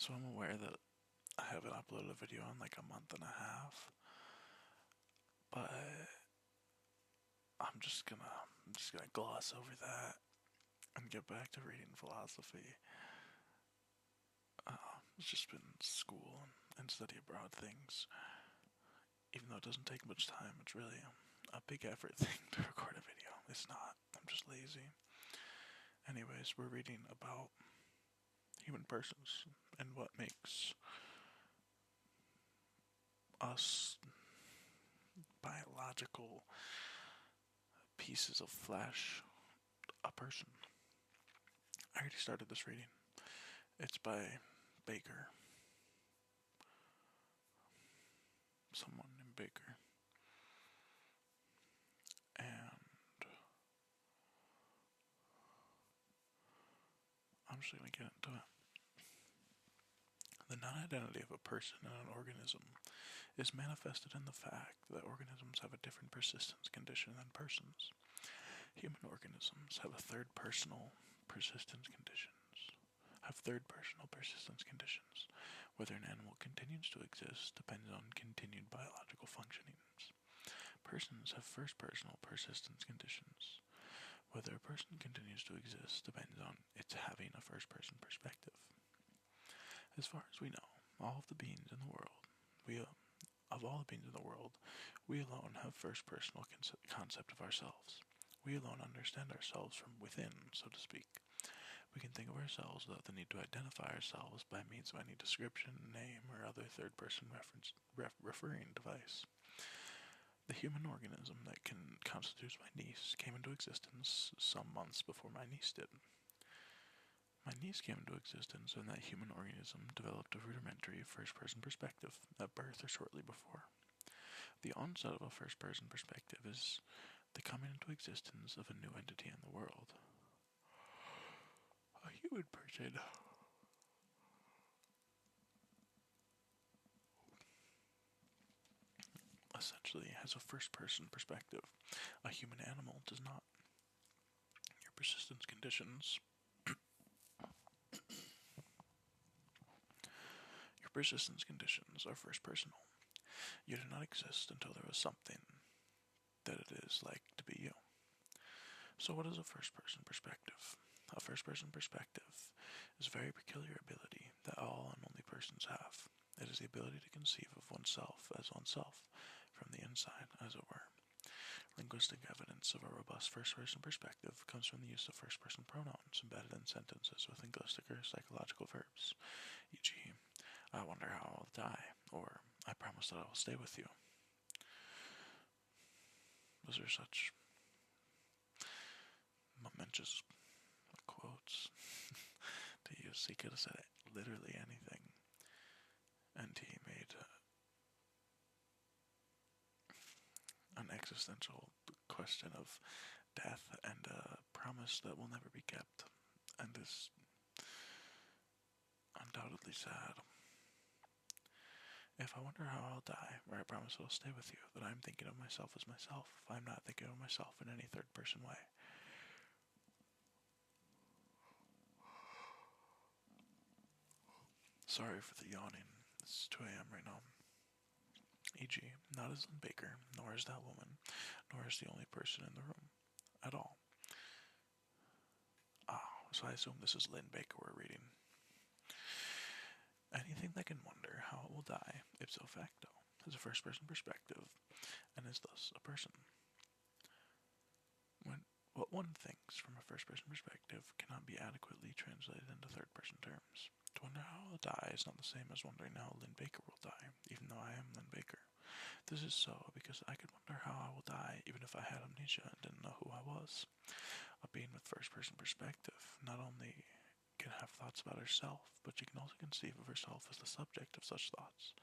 So I'm aware that I haven't uploaded a video in like a month and a half, but I'm just gonna gloss over that and get back to reading philosophy. It's just been school and study abroad things. Even though it doesn't take much time, it's really a big effort thing to record a video. It's not. I'm just lazy. Anyways, we're reading about human persons and what makes us biological pieces of flesh a person. I already started this reading. It's by Baker. Someone named Baker. And I'm just going to get into it. The non-identity of a person and an organism is manifested in the fact that organisms have a different persistence condition than persons. Human organisms have third personal persistence conditions. Whether an animal continues to exist depends on continued biological functionings. Persons have first personal persistence conditions. Whether a person continues to exist depends on its having a first person perspective. As far as we know, all of the beings in the world, we alone have first personal concept of ourselves. We alone understand ourselves from within, so to speak. We can think of ourselves without the need to identify ourselves by means of any description, name, or other third-person referring device. The human organism that constitutes my niece came into existence some months before my niece did. My niece came into existence when that human organism developed a rudimentary first-person perspective at birth or shortly before. The onset of a first-person perspective is the coming into existence of a new entity in the world. A human person essentially has a first-person perspective. A human animal does not. Your persistence conditions are first personal. You did not exist until there was something that it is like to be you. So what is a first-person perspective? A first-person perspective is a very peculiar ability that all and only persons have. It is the ability to conceive of oneself as oneself, from the inside, as it were. Linguistic evidence of a robust first-person perspective comes from the use of first-person pronouns embedded in sentences with linguistic or psychological verbs, e.g., I wonder how I'll die, or I promise that I will stay with you. Those are such momentous quotes to use. He could have said literally anything, and he made an existential question of death and a promise that will never be kept, and is undoubtedly sad. If I wonder how I'll die, or I promise I'll stay with you, then I'm thinking of myself as myself. I'm not thinking of myself in any third-person way. Sorry for the yawning. It's 2 a.m. right now. E.g., not is Lynn Baker, nor is that woman, nor is the only person in the room. At all. So I assume this is Lynn Baker we're reading. Anything that can wonder how it will die, ipso facto, has a first-person perspective, and is thus a person. What one thinks from a first-person perspective cannot be adequately translated into third-person terms. To wonder how I'll die is not the same as wondering how Lynn Baker will die, even though I am Lynn Baker. This is so because I could wonder how I will die even if I had amnesia and didn't know who I was. A being with first-person perspective not only can have thoughts about herself, but she can also conceive of herself as the subject of such thoughts.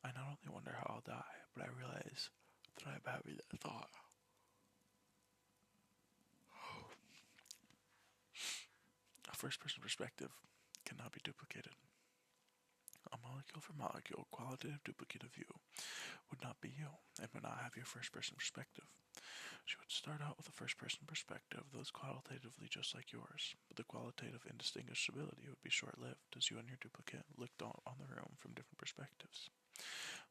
I not only wonder how I'll die, but I realize that I am having that thought. A first-person perspective cannot be duplicated. A molecule for molecule qualitative duplicate of you would not be you, and would not have your first-person perspective. She would start out with a first-person perspective that was qualitatively just like yours, but the qualitative indistinguishability would be short-lived as you and your duplicate looked on the room from different perspectives.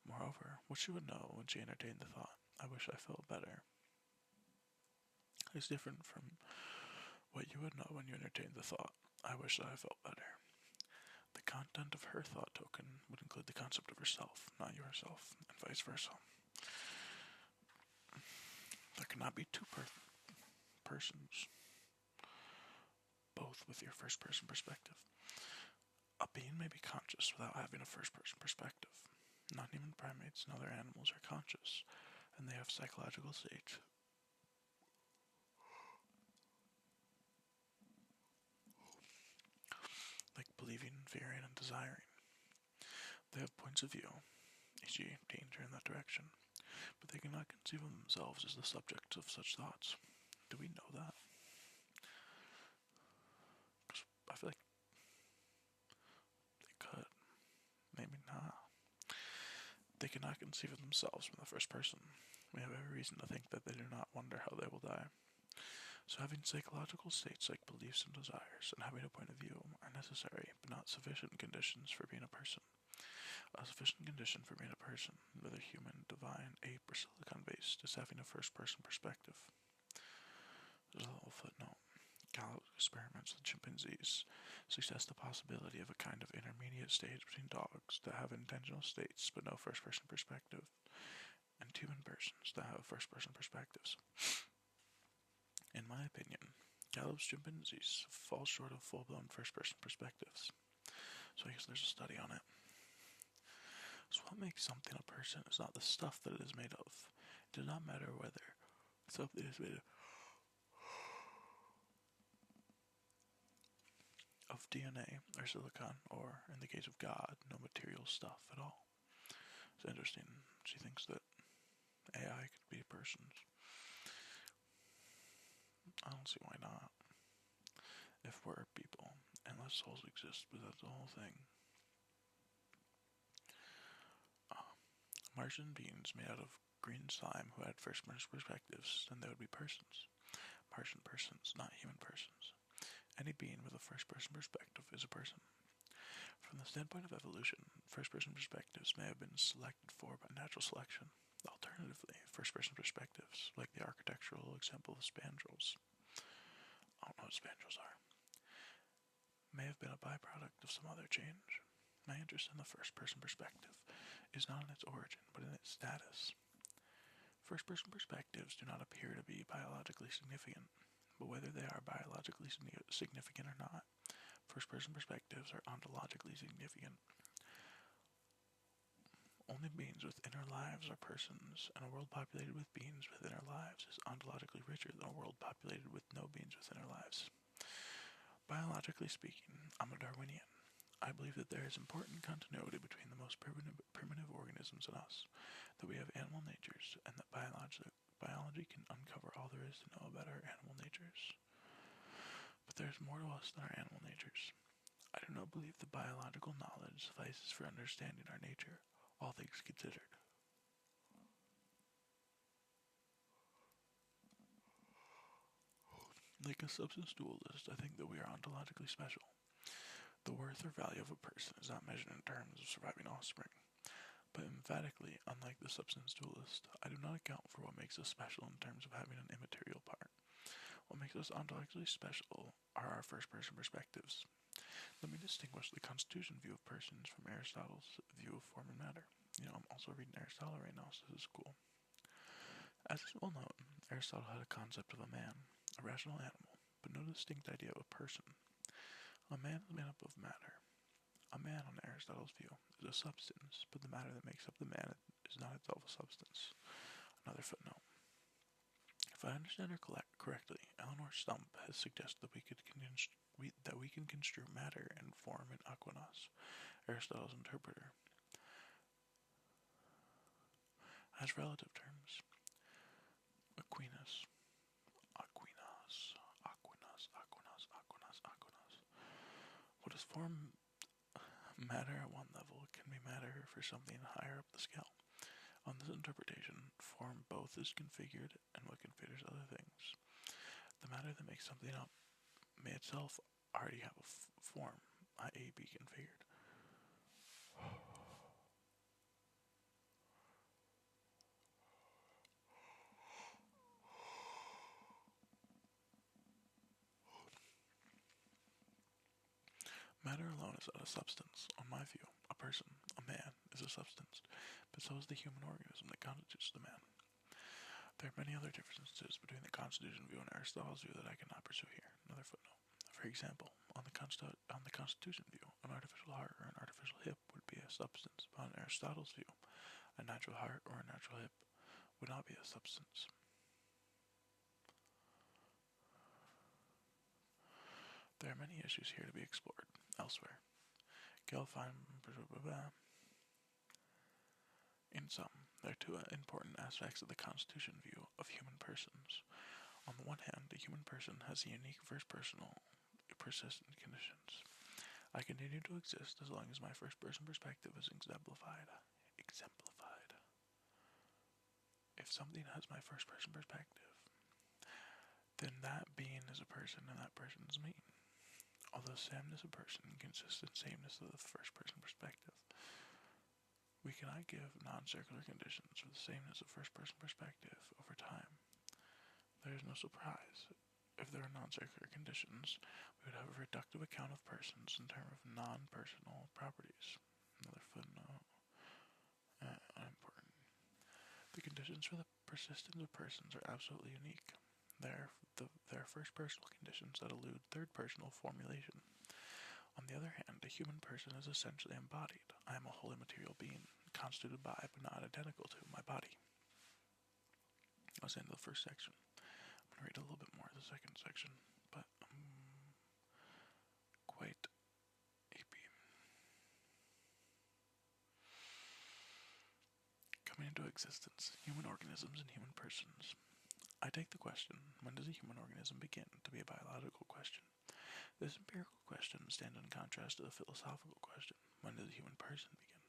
Moreover, what she would know when she entertained the thought, "I wish I felt better," is different from what you would know when you entertained the thought, "I wish that I felt better." The content of her thought token would include the concept of herself, not yourself, and vice versa. There cannot be two persons, both with your first person perspective. A being may be conscious without having a first person perspective. Not even primates and other animals are conscious, and they have psychological states. Like believing, fearing, and desiring. They have points of view, e.g., danger in that direction, but they cannot conceive of themselves as the subjects of such thoughts. Do we know that? Because I feel like they could. Maybe not. They cannot conceive of themselves from the first person. We have every reason to think that they do not wonder how they will die. So having psychological states like beliefs and desires, and having a point of view, are necessary, but not sufficient conditions for being a person. A sufficient condition for being a person, whether human, divine, ape, or silicon-based, is having a first-person perspective. There's a little footnote. Gallup's experiments with chimpanzees suggest the possibility of a kind of intermediate stage between dogs that have intentional states but no first-person perspective, and human persons that have first-person perspectives. In my opinion, Gallup's chimpanzees fall short of full-blown first-person perspectives. So I guess there's a study on it. So what makes something a person is not the stuff that it is made of. It does not matter whether something is made of DNA or silicon, or, in the case of God, no material stuff at all. It's interesting. She thinks that AI could be persons. I don't see why not. If we're people, unless souls exist, but that's the whole thing. Martian beings made out of green slime who had first-person perspectives, then they would be persons. Martian persons, not human persons. Any being with a first-person perspective is a person. From the standpoint of evolution, first-person perspectives may have been selected for by natural selection. Alternatively, first-person perspectives, like the architectural example of spandrels, I don't know what spandrels are, may have been a byproduct of some other change. My interest in the first-person perspective is not in its origin, but in its status. First-person perspectives do not appear to be biologically significant, but whether they are biologically significant or not, first-person perspectives are ontologically significant. Only beings with inner lives are persons, and a world populated with beings with inner lives is ontologically richer than a world populated with no beings with inner lives. Biologically speaking, I'm a Darwinian. I believe that there is important continuity between the most primitive organisms and us, that we have animal natures, and that biology can uncover all there is to know about our animal natures. But there is more to us than our animal natures. I do not believe that biological knowledge suffices for understanding our nature, all things considered. Like a substance dualist, I think that we are ontologically special. The worth or value of a person is not measured in terms of surviving offspring. But emphatically, unlike the substance dualist, I do not account for what makes us special in terms of having an immaterial part. What makes us ontologically special are our first-person perspectives. Let me distinguish the Constitution view of persons from Aristotle's view of form and matter. I'm also reading Aristotle right now, so this is cool. As is well known, Aristotle had a concept of a man, a rational animal, but no distinct idea of a person. A man is made up of matter. A man, on Aristotle's view, is a substance, but the matter that makes up the man is not itself a substance. Another footnote. If I understand her correctly, Eleanor Stump has suggested that we can construe matter and form in Aquinas, Aristotle's interpreter, as relative terms. Aquinas. What is form matter at one level can be matter for something higher up the scale. On this interpretation, form both is configured and what configures other things. The matter that makes something up may itself already have a form, i.e. be configured. Matter alone is not a substance. On my view, a person, a man, is a substance, but so is the human organism that constitutes the man. There are many other differences between the Constitution view and Aristotle's view that I cannot pursue here. Another footnote. For example, on the Constitution view, an artificial heart or an artificial hip would be a substance, but on Aristotle's view, a natural heart or a natural hip would not be a substance. There are many issues here to be explored elsewhere. In sum, there are two important aspects of the Constitution view of human persons. On the one hand, a human person has unique first personal persistent conditions. I continue to exist as long as my first person perspective is exemplified. If something has my first person perspective, then that being is a person and that person is me. Although sameness of person consists in sameness of the first person perspective, we cannot give non-circular conditions for the sameness of first person perspective over time. There is no surprise. If there are non-circular conditions, we would have a reductive account of persons in terms of non-personal properties. Another footnote. Unimportant. The conditions for the persistence of persons are absolutely unique. They are first personal conditions that elude third personal formulation. On the other hand, a human person is essentially embodied. I am a wholly material being, constituted by, but not identical to, my body. That's the end of the first section. I'm going to read a little bit more of the second section, but quite AP. Coming into existence, human organisms and human persons. I take the question, when does a human organism begin, to be a biological question. This empirical question stands in contrast to the philosophical question, when does a human person begin?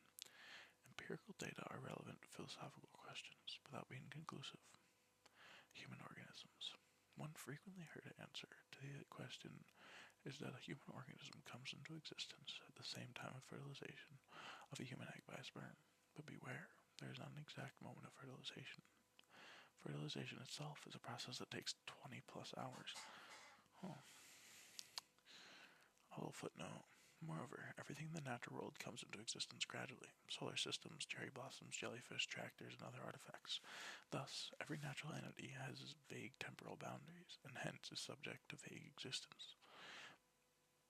Empirical data are relevant to philosophical questions, without being conclusive. Human organisms. One frequently heard answer to the question is that a human organism comes into existence at the same time of fertilization of a human egg by a sperm. But beware, there is not an exact moment of fertilization. Fertilization itself is a process that takes 20 plus hours. A little footnote. Moreover, everything in the natural world comes into existence gradually. Solar systems, cherry blossoms, jellyfish, tractors, and other artifacts. Thus, every natural entity has vague temporal boundaries, and hence is subject to vague existence.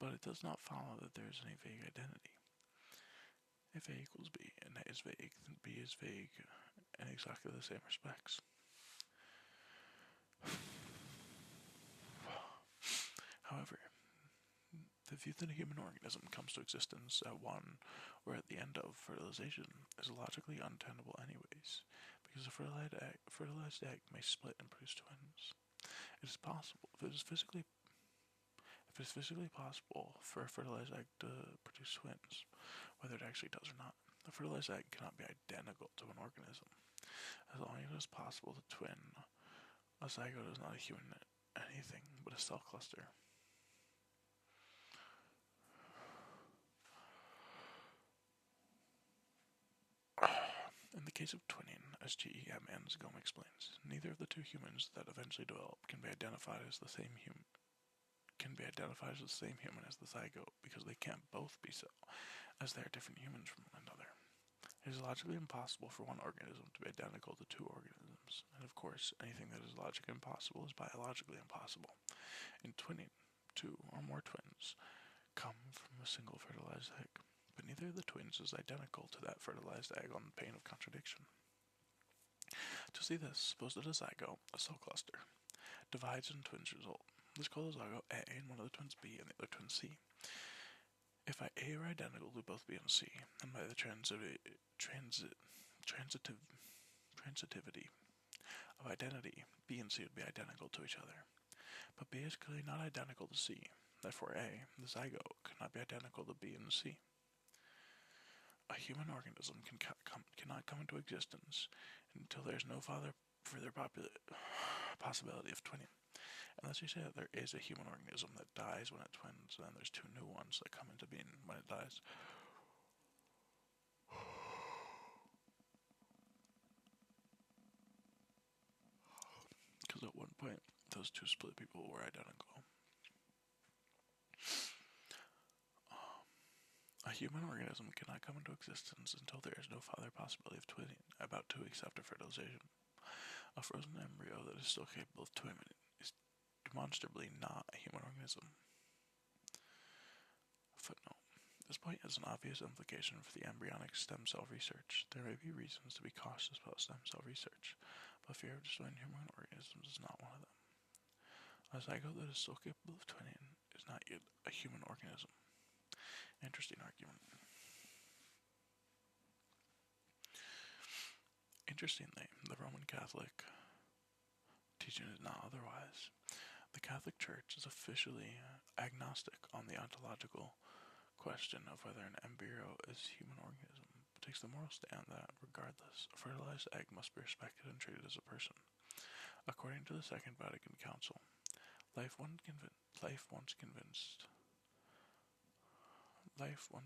But it does not follow that there is any vague identity. If A equals B and A is vague, then B is vague in exactly the same respects. However, the view that a human organism comes to existence at one or at the end of fertilization is logically untenable anyways, because a fertilized egg may split and produce twins. It is possible, if it is physically possible for a fertilized egg to produce twins, whether it actually does or not, a fertilized egg cannot be identical to an organism. As long as it is possible to twin, a zygote is not a human anything but a cell cluster. In the case of twinning, as Huamn explains, neither of the two humans that eventually develop can be identified as the same human as the zygote, because they can't both be so, as they are different humans from one another. It is logically impossible for one organism to be identical to two organisms, and of course, anything that is logically impossible is biologically impossible. In twinning, two or more twins come from a single fertilized egg, but neither of the twins is identical to that fertilized egg on pain of contradiction. To see this, suppose that a zygote, a cell cluster, divides and twins result. Let's call the zygote A and one of the twins B and the other twin C. If A are identical to both B and C, and by the transitivity of identity, B and C would be identical to each other. But B is clearly not identical to C. Therefore A, the zygote, could not be identical to B and C. A human organism cannot come into existence until there is no further possibility of twinning. Unless you say that there is a human organism that dies when it twins, and then there's two new ones that come into being when it dies. Because at one point, those two split people were identical. A human organism cannot come into existence until there is no further possibility of twinning, about 2 weeks after fertilization. A frozen embryo that is still capable of twinning is demonstrably not a human organism. Footnote. This point has an obvious implication for the embryonic stem cell research. There may be reasons to be cautious about stem cell research, but fear of destroying human organisms is not one of them. A zygote that is still capable of twinning is not yet a human organism. Interesting argument. Interestingly, the Roman Catholic teaching is not otherwise. The Catholic Church is officially agnostic on the ontological question of whether an embryo is a human organism, but takes the moral stand that, regardless, a fertilized egg must be respected and treated as a person. According to the Second Vatican Council, life once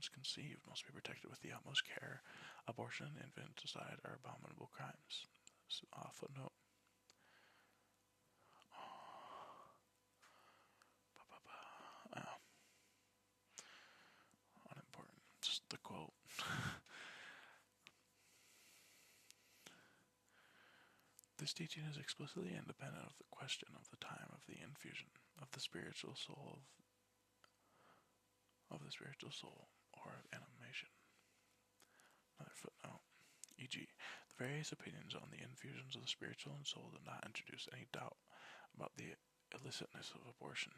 conceived must be protected with the utmost care. Abortion and infanticide are abominable crimes. Footnote. Unimportant. Just the quote. This teaching is explicitly independent of the question of the time of the infusion of the spiritual soul or of animation. Another footnote. E.g., the various opinions on the infusions of the spiritual and soul do not introduce any doubt about the illicitness of abortion.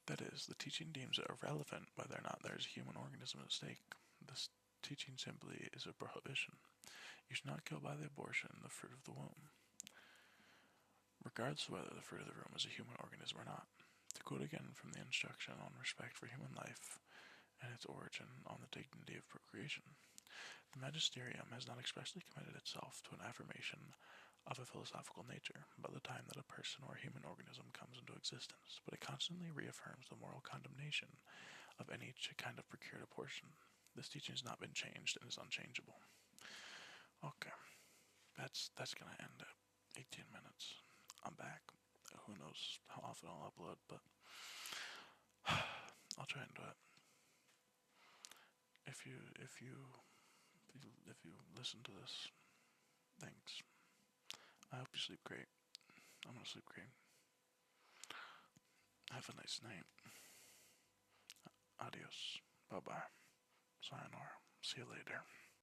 That is, the teaching deems it irrelevant whether or not there is a human organism at stake. This teaching simply is a prohibition. You should not kill by the abortion the fruit of the womb, regardless of whether the fruit of the womb is a human organism or not. To quote again from the instruction on respect for human life and its origin on the dignity of procreation, the magisterium has not expressly committed itself to an affirmation of a philosophical nature about the time that a person or a human organism comes into existence, but it constantly reaffirms the moral condemnation of any kind of procured abortion. This teaching has not been changed and is unchangeable. Okay, that's gonna end at 18 minutes. I'm back. Who knows how often I'll upload, but I'll try and do it. If you listen to this, thanks. I hope you sleep great. I'm gonna sleep great. Have a nice night. Adios. Bye bye. Sayonara. See you later.